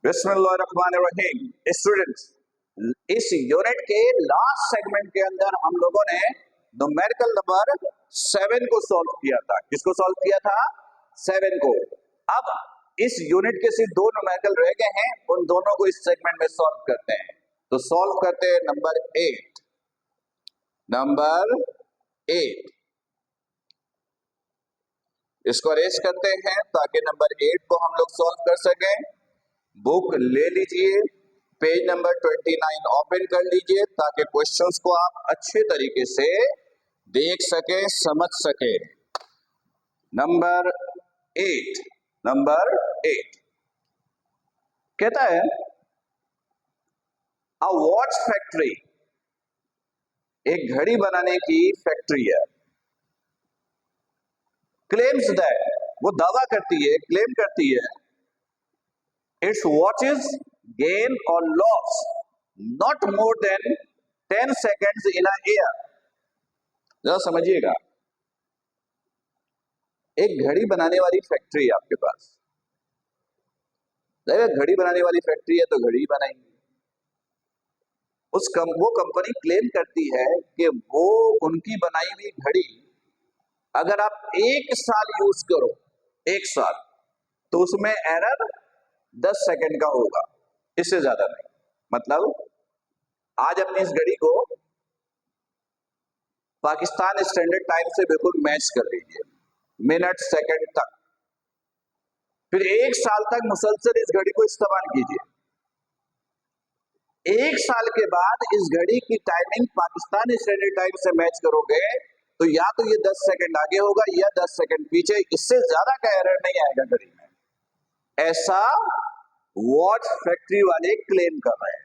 बिस्मिल्लाहिर्रहमानिर्रहीम। स्टूडेंट्स, इस यूनिट के लास्ट सेगमेंट के अंदर हम लोगों ने न्यूमेरिकल नंबर 7 को सॉल्व किया था। किसको सॉल्व किया था? 7 को। अब इस यूनिट के सिर्फ 2 न्यूमेरिकल रह गए हैं, उन दोनों को इस सेगमेंट में सॉल्व करते हैं। तो सॉल्व करते हैं नंबर 8। इसको अरेंज करते हैं ताकि नंबर 8 को हम लोग सॉल्व कर सकें। बुक ले लीजिए, पेज नंबर 29 ओपन कर लीजिए ताकि क्वेश्चंस को आप अच्छे तरीके से देख सके, समझ सके। नंबर 8 कहता है अ वॉच फैक्ट्री, एक घड़ी बनाने की फैक्ट्री है, क्लेम्स दैट, वो दावा करती है, क्लेम करती है, इट्स वॉचेस गेन और loss not more than 10 seconds in a year. जरा समझिएगा, एक घड़ी बनाने वाली फैक्ट्री है आपके पास। घड़ी बनाने वाली फैक्ट्री है तो घड़ी बनाएंगे। वो कंपनी क्लेम करती है कि वो उनकी बनाई हुई घड़ी अगर आप 1 साल यूज करो, 1 साल, तो उसमें एरर 10 सेकंड का होगा, इससे ज्यादा नहीं। मतलब आज अपनी इस घड़ी को पाकिस्तान स्टैंडर्ड टाइम से बिल्कुल मैच कर लीजिए, मिनट सेकंड तक। फिर 1 साल तक मुसलसल इस घड़ी को इस्तेमाल कीजिए। 1 साल के बाद इस घड़ी की टाइमिंग पाकिस्तान स्टैंडर्ड टाइम से मैच करोगे तो या तो ये 10 सेकंड आगे होगा या 10 सेकंड पीछे, इससे ज्यादा का एरर नहीं आएगा घड़ी में। ऐसा वॉच फैक्ट्री वाले क्लेम कर रहे हैं।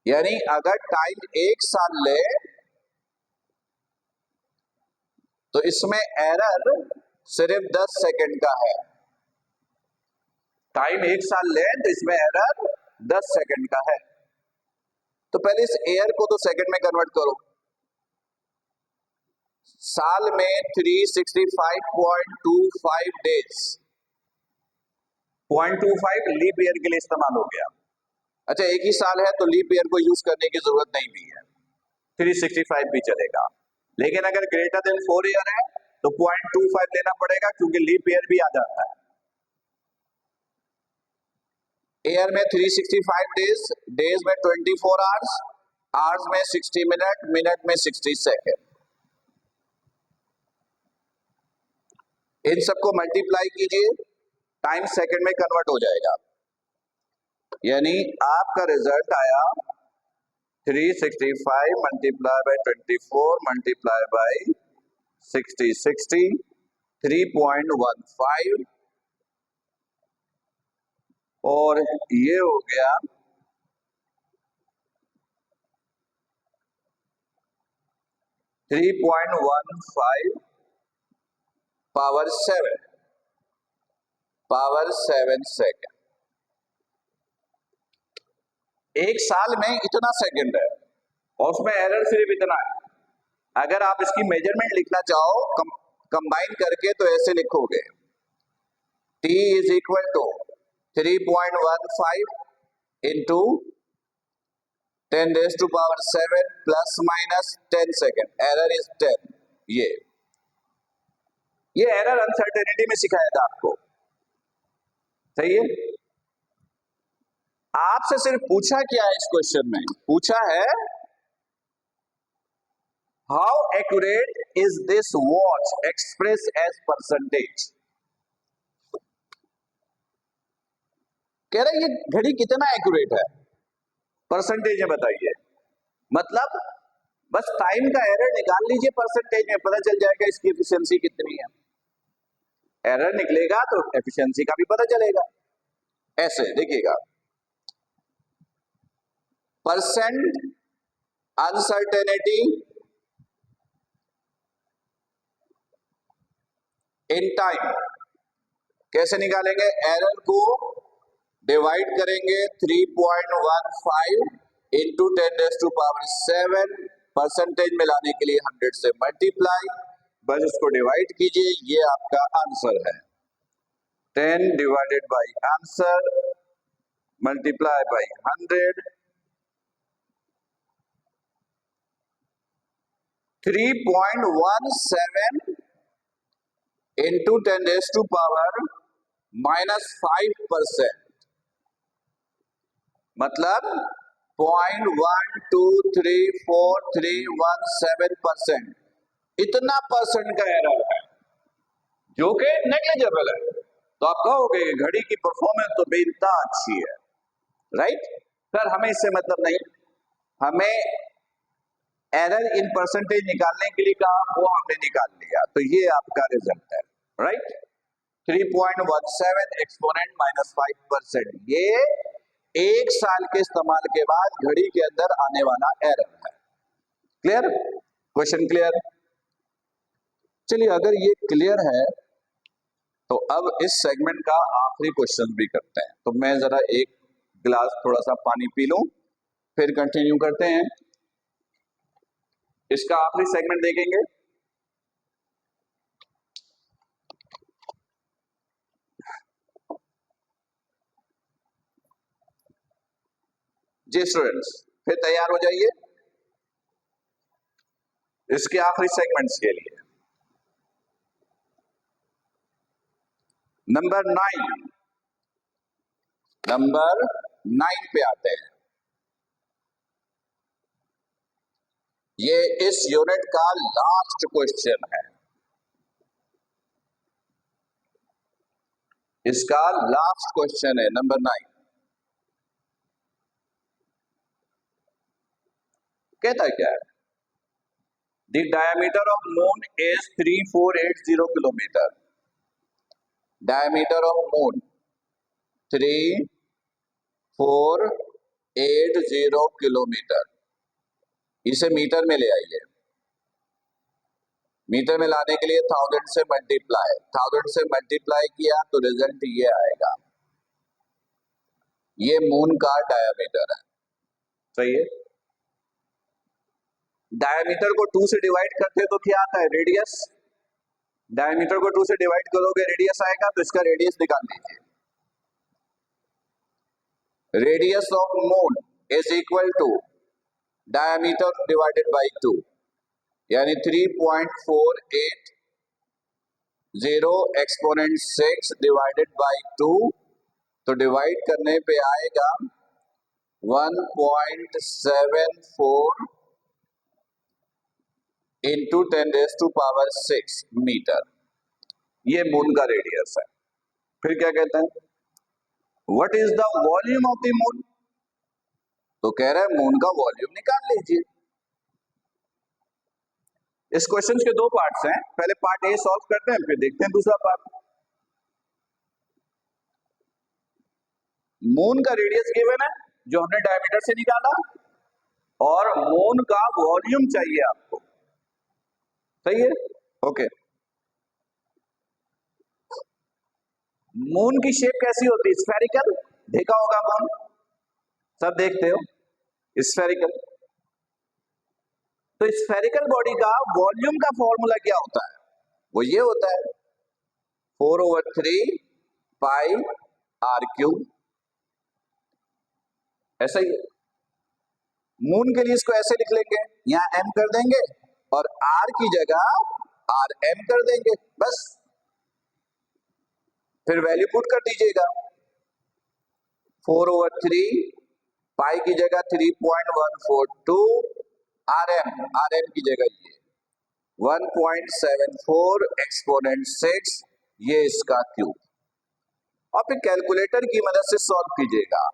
यानी अगर टाइम 1 साल ले तो इसमें एरर सिर्फ 10 सेकंड का है। टाइम 1 साल ले तो इसमें एरर 10 सेकंड का है। तो पहले इस एयर को तो सेकंड में कन्वर्ट करो। साल में 365.25 डेज, 0.25 लीप ईयर के लिए इस्तेमाल हो गया। अच्छा, एक ही साल है तो लीप ईयर को यूज करने की जरूरत नहीं भी है, 365 भी चलेगा। लेकिन अगर ग्रेटर देन 4 ईयर है तो 0.25 लेना पड़ेगा क्योंकि लीप ईयर भी आ जाता है। ईयर में 365 डेज, डेज में 24 आवर्स, आवर्स में 60 मिनट, मिनट में 60 सेकेंड। इन सबको मल्टीप्लाई कीजिए, टाइम सेकंड में कन्वर्ट हो जाएगा। यानी आपका रिजल्ट आया 365 मल्टीप्लाई बाय 24 मल्टीप्लाई बाय 60, 3.15 और ये हो गया 3.15 पावर 7 सेकेंड। 1 साल में इतना सेकेंड है और उसमें एरर सिर्फ इतना है। अगर आप इसकी मेजरमेंट लिखना चाहो कंबाइन करके तो ऐसे लिखोगे, T is equal to 3.15 into 10 raise to power 7 plus minus 10 second, error is 10। ये एरर अनसर्टेनिटी में सिखाया था आपको, सही है। आपसे सिर्फ पूछा क्या है इस क्वेश्चन में? पूछा है how accurate is this watch express as percentage. कह रहे ये घड़ी कितना एक्यूरेट है, परसेंटेज में बताइए। मतलब बस टाइम का एरर निकाल लीजिए, परसेंटेज में पता चल जाएगा इसकी एफिशिएंसी कितनी है। एरर निकलेगा तो एफिशिएंसी का भी पता चलेगा। ऐसे देखिएगा, परसेंट अनसर्टेनिटी इन टाइम कैसे निकालेंगे? एरर को डिवाइड करेंगे 3.15 into 10 raise to power 7, percentage में लाने के लिए 100 से मल्टीप्लाई, बस इसको डिवाइड कीजिए, ये आपका आंसर है। 10 divided by answer multiply by 100, 3.17 into 10 raised to power -5%, मतलब 0.123417%, इतना परसेंट का एरर है जो कि नेग्लिजिबल है। तो आप कहोगे कि घड़ी की परफॉर्मेंस तो बेइंतहा अच्छी है, राइट सर, हमें इससे मतलब नहीं, हमें एरर इन परसेंटेज निकालने के लिए कहा, वो हमने निकाल लिया, तो ये आपका रिजल्ट है, राइट। 3.17 एक्सपोनेंट -5%, ये एक साल के इस्तेमाल के बाद घड़ी के अंदर आने वाला एरर है। क्लियर? Question clear? चलिए, अगर ये क्लियर है तो अब इस सेगमेंट का आखिरी क्वेश्चन भी करते हैं। तो मैं जरा एक गिलास थोड़ा सा पानी पी लूं, फिर कंटिन्यू करते हैं। इसका आखिरी सेगमेंट देखेंगे। जी स्टूडेंट्स, फिर तैयार हो जाइए इसके आखिरी सेगमेंट्स के लिए। नंबर 9 पे आते हैं। ये इस यूनिट का लास्ट क्वेश्चन है, इसका लास्ट क्वेश्चन है नंबर 9। कहता क्या है? The diameter of moon is 3480 kilometre. Diameter of moon 3480 kilometre. इसे मीटर में ले आइए। मीटर में लाने के लिए 1000 से मल्टीप्लाई किया तो रिजल्ट ये आएगा। ये मून का डायमीटर है, सही है। डायमीटर को 2 से डिवाइड करते तो क्या आता है? रेडियस। डायमीटर को 2 से डिवाइड करोगे रेडियस आएगा, तो इसका रेडियस निकाल लीजिए। Radius of moon is equal to diameter divided by 2, यानी 3.480 एक्सपोनेंट 6 डिवाइडेड बाई 2, तो डिवाइड करने पे आएगा 1.74 into 10 raise to power 6 metre. ये मून का रेडियस है। फिर क्या कहते हैं? What is the volume of the moon? तो कह रहा है मून का वॉल्यूम निकाल लीजिए। इस क्वेश्चन के 2 पार्ट्स हैं, पहले पार्ट ए सॉल्व करते हैं, फिर देखते हैं दूसरा पार्ट। मून का रेडियस गिवन है जो हमने डायमीटर से निकाला, और मून का वॉल्यूम चाहिए आपको, सही है? ओके। मून की शेप कैसी होती है? स्फेरिकल। देखा होगा मून, सब देखते हो, स्फेरिकल। तो स्फेरिकल बॉडी का वॉल्यूम का फॉर्मूला क्या होता है? वो ये होता है 4/3 पाई आर क्यूब। ऐसा ही है। मून के लिए इसको ऐसे लिख लेंगे, यहां एम कर देंगे और आर की जगह आर एम कर देंगे, बस। फिर वैल्यू पुट कर दीजिएगा। 4/3 पाई की जगह 3.142, आर एम की जगह ये 1.74 एक्सपोनेंट 6, ये इसका क्यूब। और फिर कैलकुलेटर की मदद से सॉल्व कीजिएगा।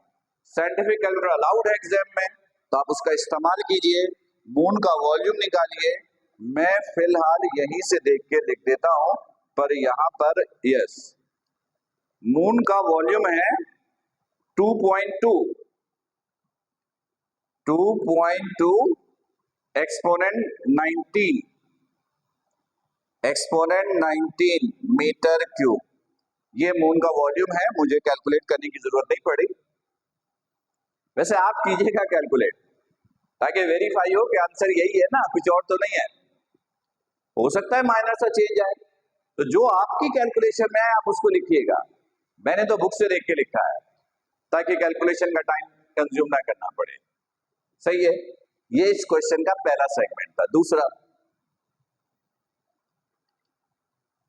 साइंटिफिक कैलकुलेटर अलाउड है एग्जाम में, तो आप उसका इस्तेमाल कीजिए। मून का वॉल्यूम निकालिए। मैं फिलहाल यहीं से देख के लिख देता हूं, पर यहां पर यस, मून का वॉल्यूम है 2.2 एक्सपोनेंट 19 मीटर क्यूब। ये मून का वॉल्यूम है, मुझे कैलकुलेट करने की जरूरत नहीं पड़ी। वैसे आप कीजिएगा कैलकुलेट, ताकि वेरीफाई हो कि आंसर यही है ना, कुछ और तो नहीं है। हो सकता है माइनर सा चेंज आए, तो जो आपकी कैलकुलेशन में है आप उसको लिखिएगा। मैंने तो बुक से देख के लिखा है। ताकि कैलकुलेशन का टाइम कंज्यूम ना करना पड़े। सही है, ये इस क्वेश्चन का पहला सेगमेंट था।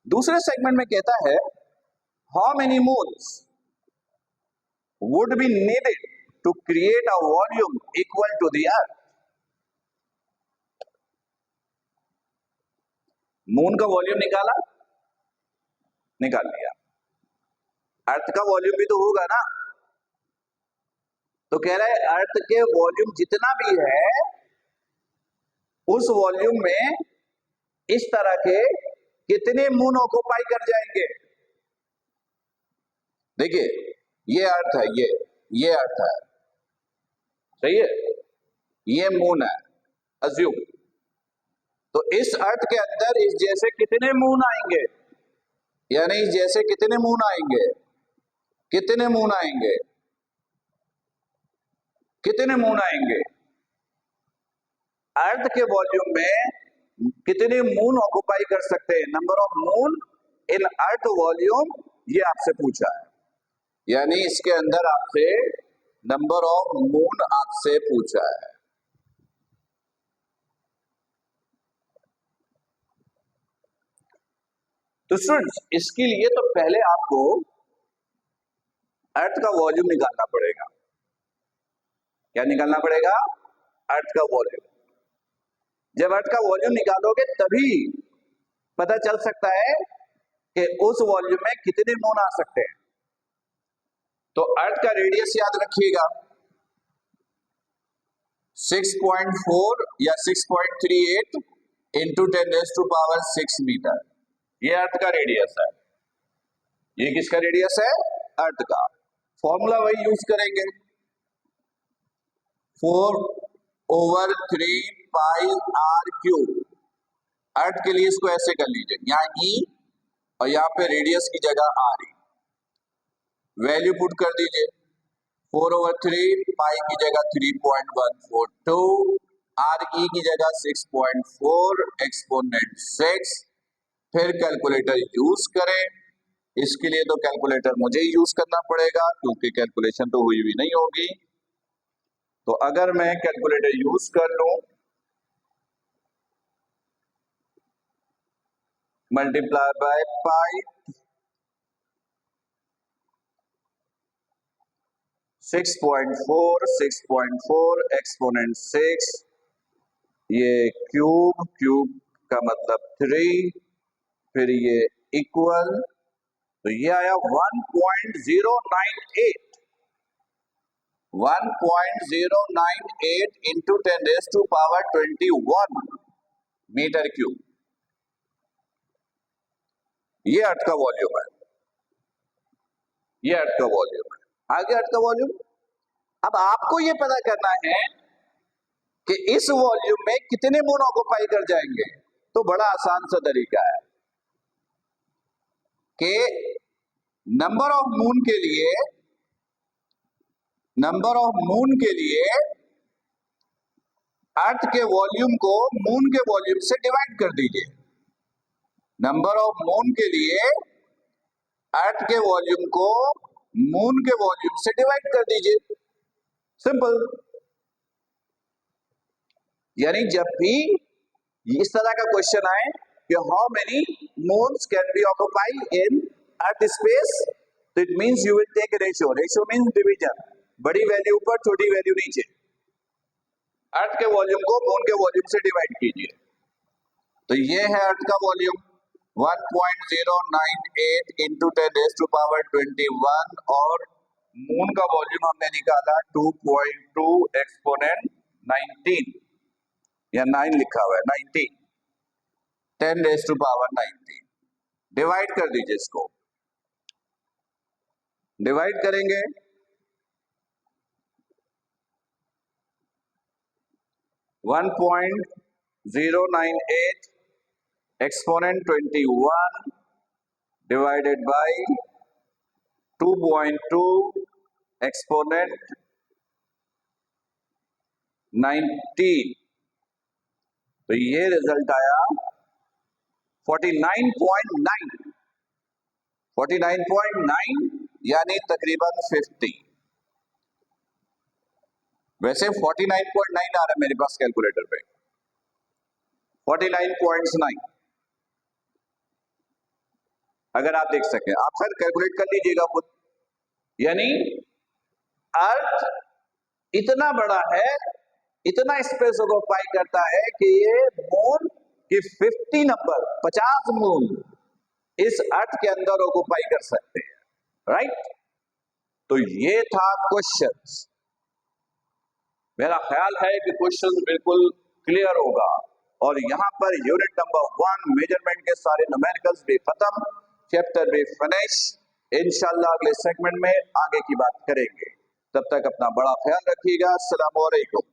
दूसरे सेगमेंट में कहता है how many moles would be needed to create a volume equal to the earth. Moon का वॉल्यूम निकाल लिया, अर्थ का वॉल्यूम भी तो होगा ना। तो कह रहा है अर्थ के वॉल्यूम जितना भी है उस वॉल्यूम में इस तरह के कितने मून ऑक्युपाई कर जाएंगे। देखिए ये अर्थ है, ये अर्थ है, सही है, ये मून है अज्यूम। तो इस अर्थ के अंदर इस जैसे कितने मून आएंगे, यानी इस जैसे कितने मून आएंगे, कितने मून आएंगे, कितने मून आएंगे। अर्थ के वॉल्यूम में कितने मून ऑक्युपाई कर सकते हैं, number of moon in earth volume, ये आपसे पूछा है। यानी इसके अंदर आपसे नंबर ऑफ मून आपसे पूछा है। तो स्टूडेंट्स इसके लिए तो पहले आपको अर्थ का वॉल्यूम निकालना पड़ेगा। क्या निकालना पड़ेगा? अर्थ का वॉल्यूम। जब अर्थ का वॉल्यूम निकालोगे तभी पता चल सकता है कि उस वॉल्यूम में कितने मून आ सकते हैं। तो अर्थ का रेडियस याद रखिएगा 6.4 या 6.38 इंटू 10⁻⁶ मीटर। ये अर्थ का रेडियस है। ये किसका रेडियस है? अर्थ का। फॉर्मूला वही यूज करेंगे, 4/3 πr³। अर्थ के लिए इसको ऐसे कर लीजिए, यहाँ ई और यहाँ पे रेडियस की जगह आर। वैल्यू पुट कर दीजिए, 4/3 पाई की जगह 3.142, आर ई की जगह 6.4 एक्सपोनेंट 6। फिर कैलकुलेटर यूज करें। इसके लिए तो कैलकुलेटर मुझे ही यूज करना पड़ेगा क्योंकि कैलकुलेशन तो हुई भी नहीं होगी। तो अगर मैं कैलकुलेटर यूज कर लूं, मल्टीप्लाई बाय पाई 6.4 एक्सपोनेंट 6, ये क्यूब का मतलब 3, फिर ये इक्वल, तो ये आया 1.098 इंटू 10⁻21 मीटर क्यूब। ये अर्थ का वॉल्यूम है, ये अर्थ का वॉल्यूम है। आगे अर्थ का वॉल्यूम। अब आपको ये पता करना है कि इस वॉल्यूम में कितने मून ऑक्युपाई कर जाएंगे। तो बड़ा आसान सा तरीका है कि नंबर ऑफ मून के लिए अर्थ के वॉल्यूम को मून के वॉल्यूम से डिवाइड कर दीजिए। नंबर ऑफ मून के लिए अर्थ के वॉल्यूम को मून के वॉल्यूम से डिवाइड कर दीजिए, सिंपल। यानी जब भी इस तरह का क्वेश्चन आए कि how many moons can be occupy in earth space, तो it means you will take ratio. Ratio means division, बड़ी वैल्यू ऊपर छोटी वैल्यू नीचे। अर्थ के वॉल्यूम को मून के वॉल्यूम से डिवाइड कीजिए। तो ये है अर्थ का वॉल्यूम 1.098 इंटू 10⁻21 और मून का वॉल्यूम हमने निकाला 2.2 एक्सपोनेंट 19, या 9 लिखा हुआ है, 19, 10⁻19। डिवाइड कर दीजिए, इसको डिवाइड करेंगे 1.098 एक्सपोनेंट 21 डिवाइडेड बाय 2.2 एक्सपोनेंट 19, तो ये रिजल्ट आया 49.9 यानी तकरीबन 50। वैसे 49.9 आ रहा है मेरे पास कैलकुलेटर पे, 49.9 अगर आप देख सकें, आप खैर कैलकुलेट कर लीजिएगा खुद। यानी अर्थ इतना बड़ा है, इतना स्पेस ऑक्युपाई करता है कि ये मून की 50 नंबर 50 मून इस अर्थ के अंदर ऑक्युपाई कर सकते हैं, राइट। तो ये था क्वेश्चंस। मेरा ख्याल है कि क्वेश्चंस बिल्कुल क्लियर होगा, और यहां पर यूनिट नंबर 1 मेजरमेंट के सारे न्यूमेरिकल्स भी खत्म, चैप्टर भी फिनिश। इंशाल्लाह अगले सेगमेंट में आगे की बात करेंगे। तब तक अपना बड़ा ख्याल रखिएगा। अस्सलाम वालेकुम।